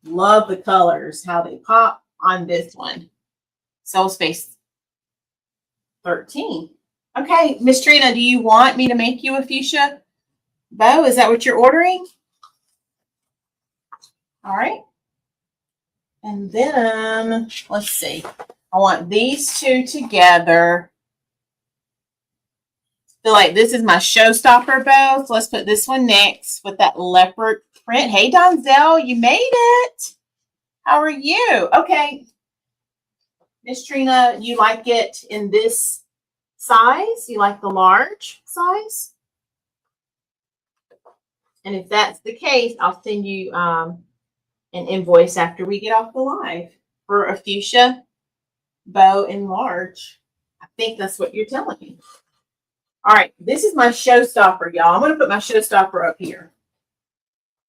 Love the colors, how they pop on this one. Sold space 13. Okay, Miss Trina, do you want me to make you a fuchsia bow? Is that what you're ordering? All right. And then, let's see. I want these two together. I feel like this is my showstopper bow. So let's put this one next with that leopard print. Hey, Donzel, you made it. How are you? Okay. Miss Trina, you like it in this size? You like the large size? And if that's the case, I'll send you an invoice after we get off the live for a fuchsia bow in large. I think that's what you're telling me. All right, this is my showstopper, y'all. I'm going to put my showstopper up here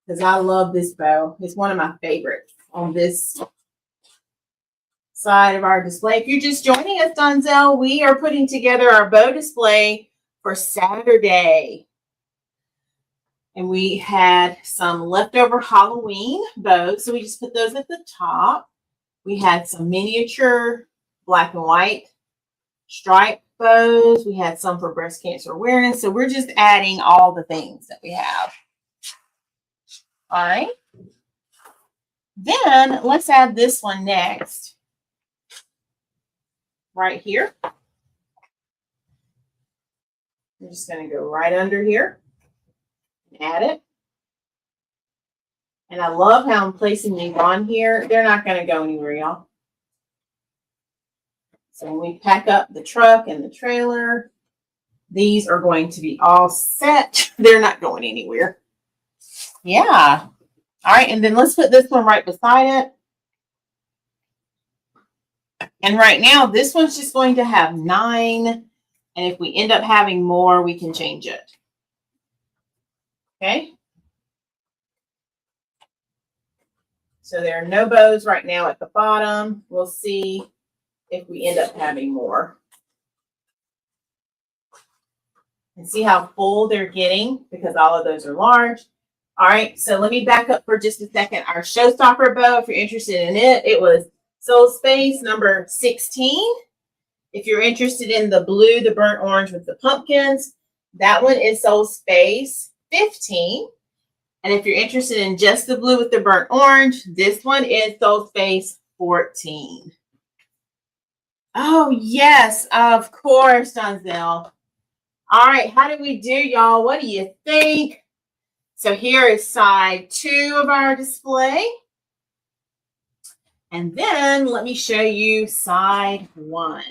because I love this bow. It's one of my favorites on this side of our display. If you're just joining us, Donzel, we are putting together our bow display for Saturday. And we had some leftover Halloween bows, so we just put those at the top. We had some miniature black and white striped bows. We had some for breast cancer awareness. So we're just adding all the things that we have. All right. Then let's add this one next. Right here. I'm just going to go right under here and add it. And I love how I'm placing these on here. They're not going to go anywhere, y'all. So when we pack up the truck and the trailer, these are going to be all set. They're not going anywhere. Yeah. All right. And then let's put this one right beside it. And right now, this one's just going to have 9. And if we end up having more, we can change it. Okay. So there are no bows right now at the bottom. We'll see if we end up having more. And see how full they're getting because all of those are large. All right. So let me back up for just a second. Our showstopper bow, if you're interested in it, it was sold space number 16. If you're interested in the blue, the burnt orange with the pumpkins, that one is sold space 15. And if you're interested in just the blue with the burnt orange, this one is sold space 14. Oh, yes, of course, Donzel. All right, how did we do, y'all? What do you think? So here is side 2 of our display. And then let me show you side 1.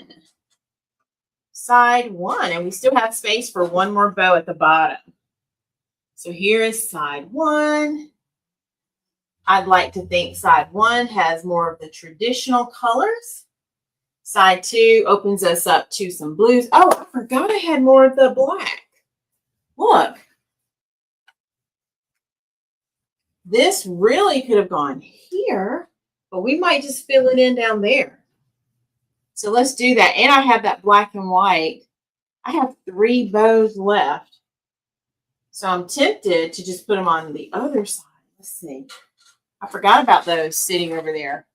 Side 1, and we still have space for one more bow at the bottom. So here is side 1. I'd like to think side 1 has more of the traditional colors. Side 2 opens us up to some blues. Oh, I forgot I had more of the black. Look. This really could have gone here, but we might just fill it in down there. So let's do that. And I have that black and white. I have 3 bows left. So I'm tempted to just put them on the other side. Let's see. I forgot about those sitting over there.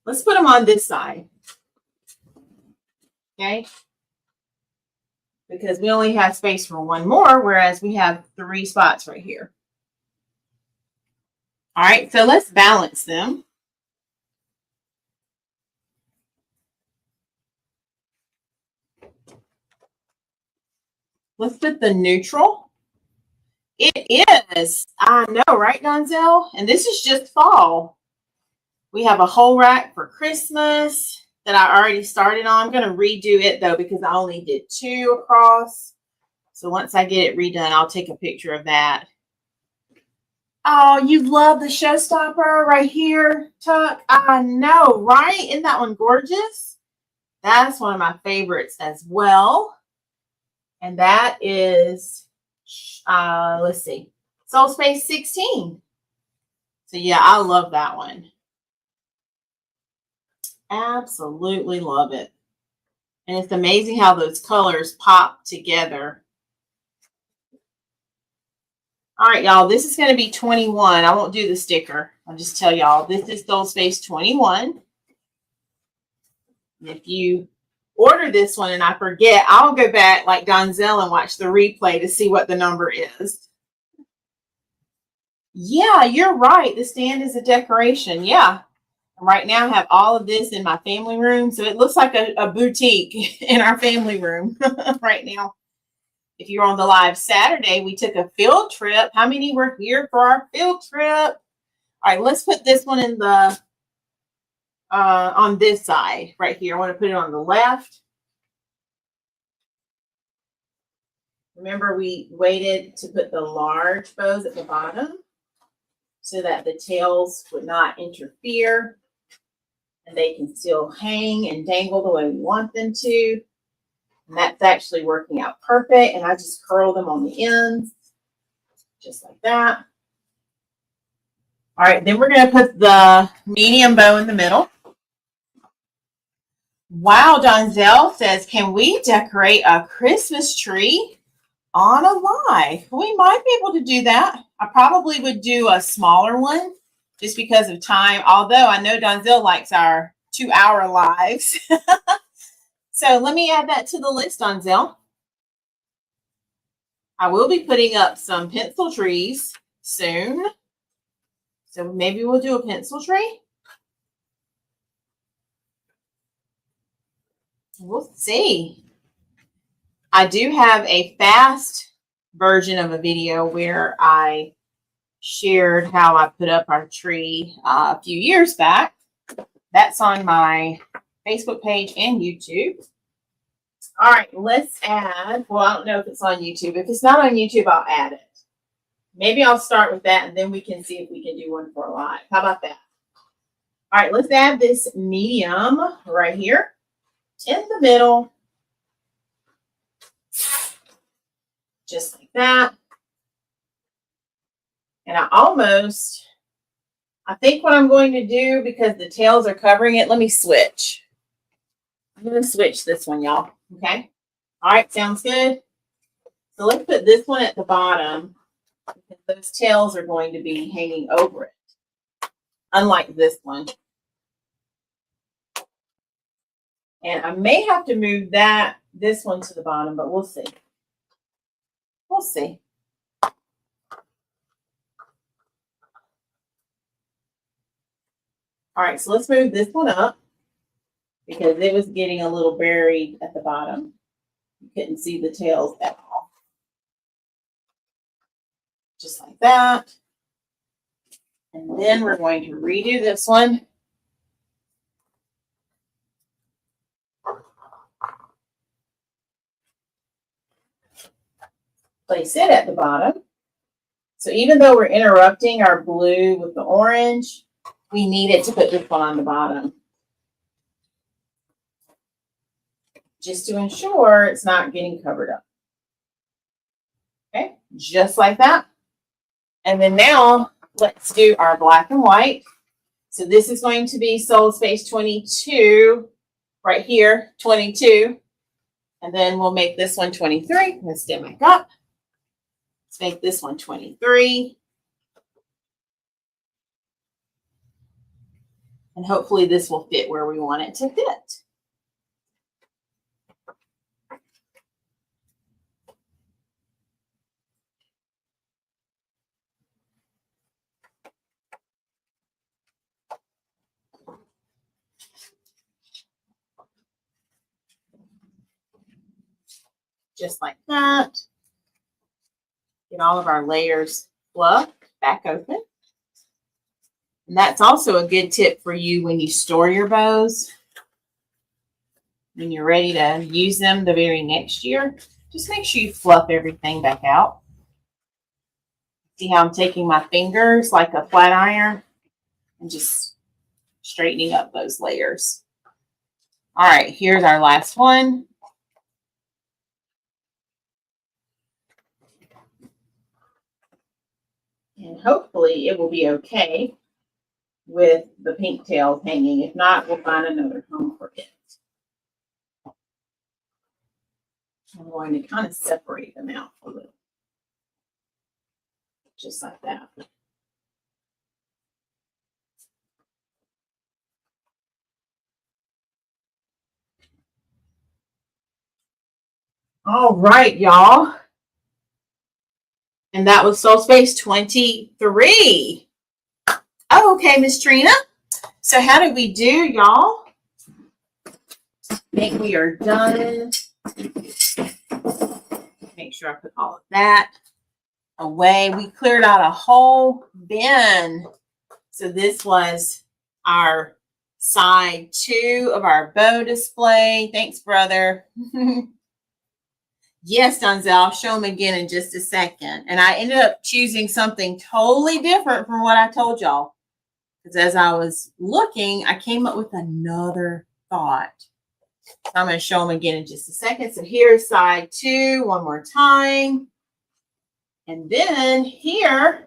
Let's put them on this side. Okay. Because we only have space for one more, whereas we have 3 spots right here. All right, so let's balance them. Let's put the neutral It is. I know, right, Donzel? And this is just fall. We have a whole rack for Christmas that I already started on. I'm going to redo it, though, because I only did 2 across. So once I get it redone, I'll take a picture of that. Oh, you love the showstopper right here, Tuck? I know, right? Isn't that one gorgeous? That's one of my favorites as well. And that is, let's see, Soul Space 16. So yeah, I love that one. Absolutely love it. And it's amazing how those colors pop together. All right, y'all, this is going to be 21. I won't do the sticker. I'll just tell y'all, this is Soul Space 21. And if you order this one and I forget, I'll go back like Donzel and watch the replay to see what the number is. Yeah, you're right. The stand is a decoration. Yeah. Right now I have all of this in my family room. So it looks like a boutique in our family room right now. If you were on the live Saturday, we took a field trip. How many were here for our field trip? All right, let's put this one in the on this side right here. I want to put it on the left. Remember, we waited to put the large bows at the bottom so that the tails would not interfere and they can still hang and dangle the way we want them to. And that's actually working out perfect. And I just curl them on the ends, just like that. All right, then we're going to put the medium bow in the middle. Wow, Donzel says, can we decorate a Christmas tree on a live? We might be able to do that. I probably would do a smaller one just because of time. Although I know Donzel likes our 2-hour lives. So let me add that to the list, Donzel. I will be putting up some pencil trees soon. So maybe we'll do a pencil tree. We'll see. I do have a fast version of a video where I shared how I put up our tree a few years back. That's on my Facebook page and YouTube. All right, let's add, well, I don't know if it's on YouTube. If it's not on YouTube, I'll add it. Maybe I'll start with that and then we can see if we can do one for a live. How about that? All right, let's add this medium right here in the middle. Just like that. And I think what I'm going to do, because the tails are covering it, let me switch. I'm going to switch this one, y'all. Okay. All right. Sounds good. So let's put this one at the bottom because those tails are going to be hanging over it. Unlike this one. And I may have to move this one to the bottom, but we'll see. We'll see. All right. So let's move this one up because it was getting a little buried at the bottom. You couldn't see the tails at all. Just like that. And then we're going to redo this one. Place it at the bottom. So even though we're interrupting our blue with the orange, we needed to put this one on the bottom. Just to ensure it's not getting covered up. Okay, just like that. And then now let's do our black and white. So this is going to be Soul Space 22 right here, 22. And then we'll make this one 23. Let's stand back up. Let's make this one 23. And hopefully this will fit where we want it to fit. Just like that. Get all of our layers fluffed back open. And that's also a good tip for you when you store your bows. When you're ready to use them the very next year, just make sure you fluff everything back out. See how I'm taking my fingers like a flat iron and just straightening up those layers. All right, here's our last one. And hopefully it will be okay with the pink tails hanging. If not, we'll find another home for it. I'm going to kind of separate them out a little. Just like that. All right, y'all. And that was Soul Space 23. Oh, okay, Miss Trina. So how did we do, y'all? I think we are done. Make sure I put all of that away. We cleared out a whole bin. So this was our side 2 of our bow display. Thanks, brother. Yes, Donzel, I'll show them again in just a second. And I ended up choosing something totally different from what I told y'all. Because as I was looking, I came up with another thought. So I'm going to show them again in just a second. So here's side 2 one more time. And then here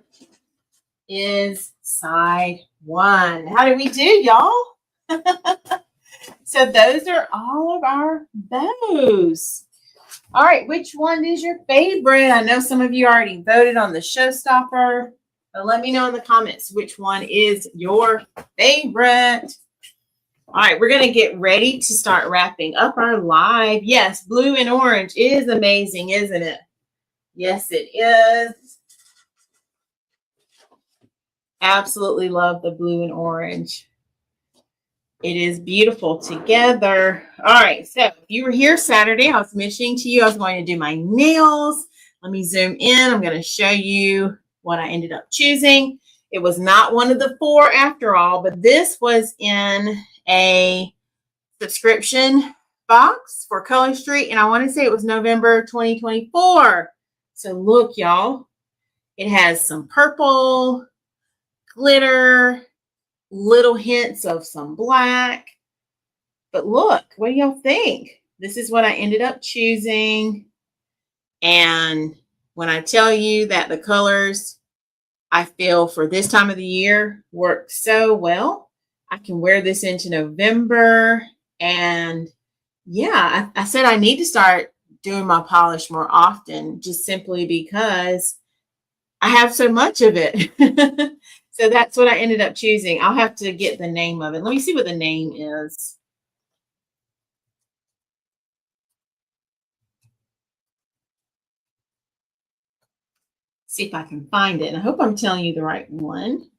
is side 1. How did we do, y'all? So those are all of our bows. All right, which one is your favorite? I know some of you already voted on the showstopper, but let me know in the comments which one is your favorite. All right, we're going to get ready to start wrapping up our live. Yes, blue and orange is amazing, isn't it? Yes, it is. Absolutely love the blue and orange. It is beautiful together. All right, so if you were here Saturday, I was mentioning to you I was going to do my nails. Let me zoom in. I'm going to show you what I ended up choosing. It was not one of the 4 after all, but this was in a subscription box for Color Street, and I want to say it was November 2024. So look, y'all. It has some purple, glitter, little hints of some black. But look, what do y'all think? This is what I ended up choosing. And when I tell you that the colors I feel for this time of the year work so well, I can wear this into November. And yeah, I said I need to start doing my polish more often, just simply because I have so much of it. So that's what I ended up choosing. I'll have to get the name of it. Let me see what the name is. See if I can find it. And I hope I'm telling you the right one.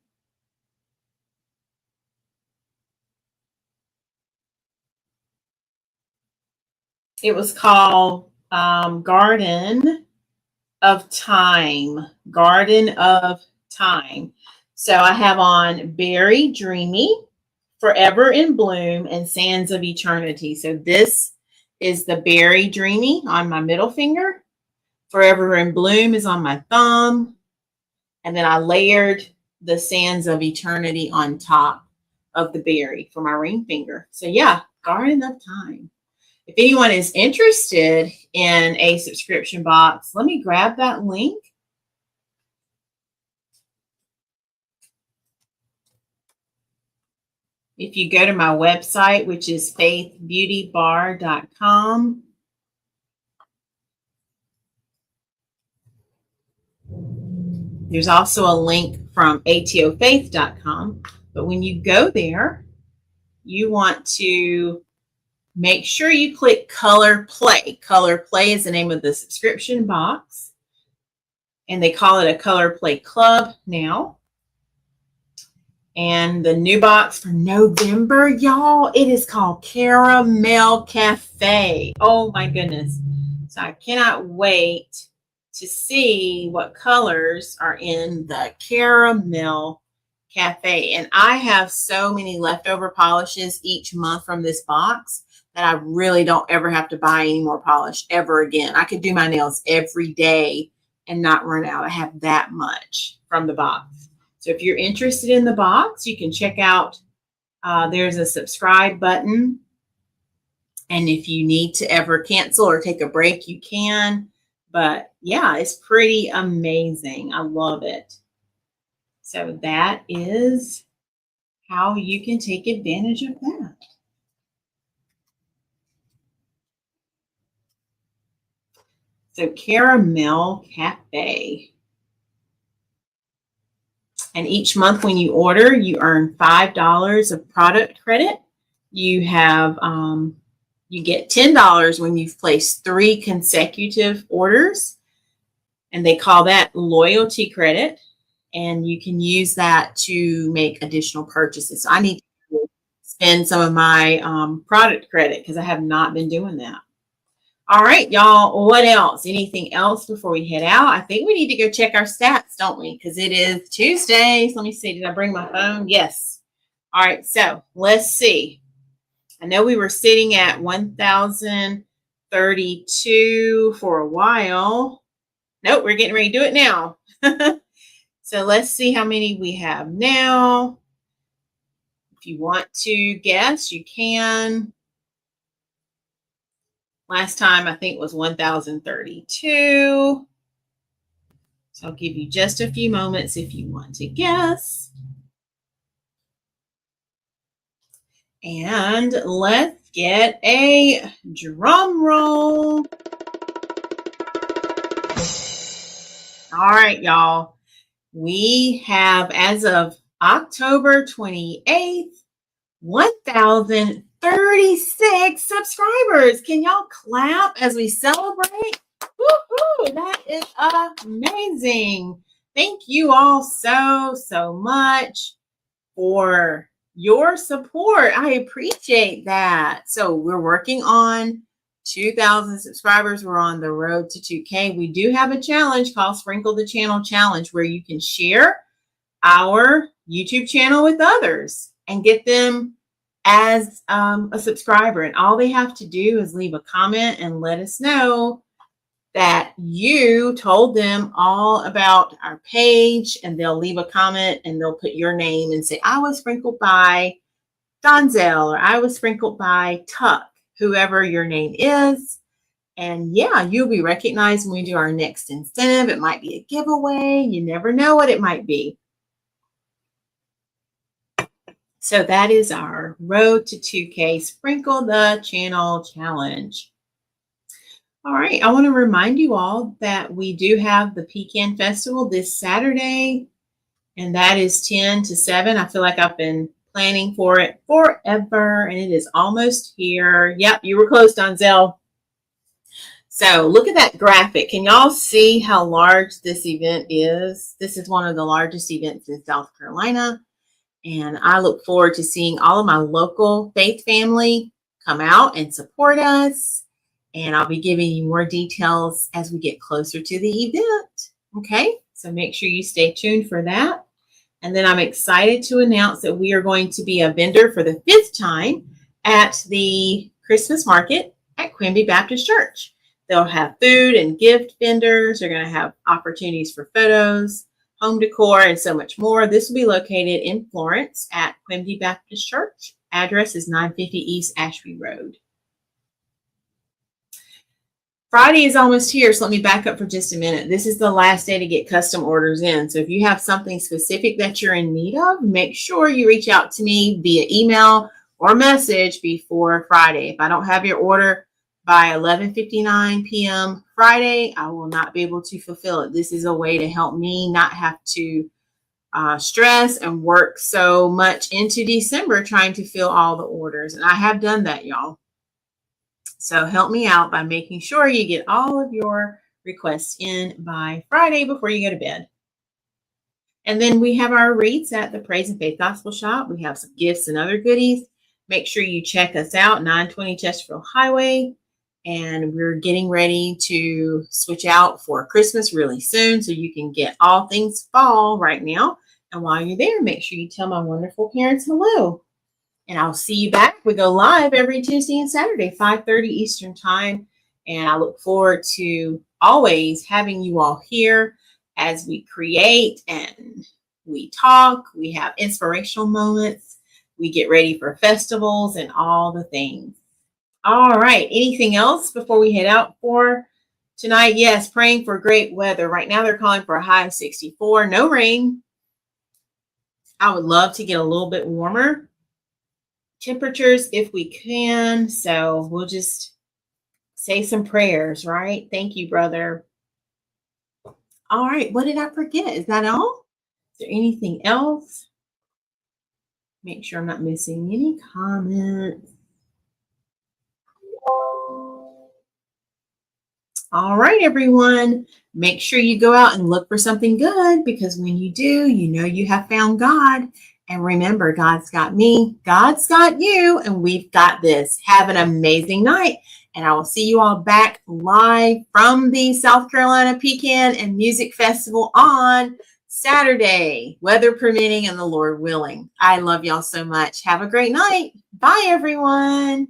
It was called Garden of Time. Garden of Time. So I have on Berry Dreamy, Forever in Bloom, and Sands of Eternity. So this is the Berry Dreamy on my middle finger. Forever in Bloom is on my thumb. And then I layered the Sands of Eternity on top of the berry for my ring finger. So yeah, Garden of Time. If anyone is interested in a subscription box, let me grab that link. If you go to my website, which is faithbeautybar.com, there's also a link from atofaith.com. But when you go there, you want to make sure you click Color Play. Color Play is the name of the subscription box. And they call it a Color Play Club now. And the new box for November, y'all, it is called Caramel Cafe. Oh my goodness. So I cannot wait to see what colors are in the Caramel Cafe. And I have so many leftover polishes each month from this box that I really don't ever have to buy any more polish ever again. I could do my nails every day and not run out. I have that much from the box. So if you're interested in the box, you can check out, there's a subscribe button. And if you need to ever cancel or take a break, you can. But yeah, it's pretty amazing. I love it. So that is how you can take advantage of that. So Caramel Cafe. And each month when you order, you earn $5 of product credit. You have you get $10 when you've placed 3 consecutive orders, and they call that loyalty credit. And you can use that to make additional purchases. So I need to spend some of my product credit because I have not been doing that. All right, y'all, what else? Anything else before we head out? I think we need to go check our stats, don't we? Because it is Tuesday. So let me see. Did I bring my phone? Yes. All right, so let's see. I know we were sitting at 1,032 for a while. Nope, we're getting ready to do it now. So let's see how many we have now. If you want to guess, you can. Last time I think was 1,032. So I'll give you just a few moments if you want to guess. And let's get a drum roll. All right, y'all. We have, as of October 28th, 1,036 subscribers. Can y'all clap as we celebrate? Woohoo! That is amazing. Thank you all so much for your support. I appreciate that. So we're working on 2,000 subscribers. We're on the road to 2K. We do have a challenge called Sprinkle the Channel Challenge, where you can share our YouTube channel with others and get them as a subscriber. And all they have to do is leave a comment and let us know that you told them all about our page, and they'll leave a comment and they'll put your name and say, I was sprinkled by Donzel, or I was sprinkled by Tuck, whoever your name is. And yeah, you'll be recognized when we do our next incentive. It might be a giveaway. You never know what it might be. So that is our road to 2K Sprinkle the Channel Challenge. All right, I want to remind you all that we do have the Pecan Festival this Saturday, and that is 10 to 7. I feel like I've been planning for it forever, and it is almost here. Yep, you were close, Donzel. So look at that graphic. Can y'all see how large this event is? This is one of the largest events in South Carolina, and I look forward to seeing all of my local faith family come out and support us. And I'll be giving you more details as we get closer to the event. Okay, so make sure you stay tuned for that. And then I'm excited to announce that we are going to be a vendor for the 5th time at the Christmas market at Quimby Baptist Church. They'll have food and gift vendors. They're going to have opportunities for photos, home decor, and so much more. This will be located in Florence at Quimby Baptist Church. Address is 950 East Ashby Road. Friday is almost here, so let me back up for just a minute. This is the last day to get custom orders in. So if you have something specific that you're in need of, make sure you reach out to me via email or message before Friday. If I don't have your order by 11:59 p.m. Friday, I will not be able to fulfill it. This is a way to help me not have to stress and work so much into December trying to fill all the orders. And I have done that, y'all. So help me out by making sure you get all of your requests in by Friday before you go to bed. And then we have our wreaths at the Praise and Faith Gospel Shop. We have some gifts and other goodies. Make sure you check us out, 920 Chesterfield Highway. And we're getting ready to switch out for Christmas really soon, so you can get all things fall right now. And while you're there, make sure you tell my wonderful parents hello. And I'll see you back. We go live every Tuesday and Saturday, 5:30 Eastern Time. And I look forward to always having you all here as we create and we talk. We have inspirational moments. We get ready for festivals and all the things. All right. Anything else before we head out for tonight? Yes, praying for great weather. Right now they're calling for a high of 64. No rain. I would love to get a little bit warmer temperatures if we can. So we'll just say some prayers, right? Thank you, brother. All right. What did I forget? Is that all? Is there anything else? Make sure I'm not missing any comments. All right, everyone. Make sure you go out and look for something good, because when you do, you know you have found God. And remember, God's got me, God's got you, and we've got this. Have an amazing night. And I will see you all back live from the South Carolina Pecan and Music Festival on Saturday, weather permitting and the Lord willing. I love y'all so much. Have a great night. Bye, everyone.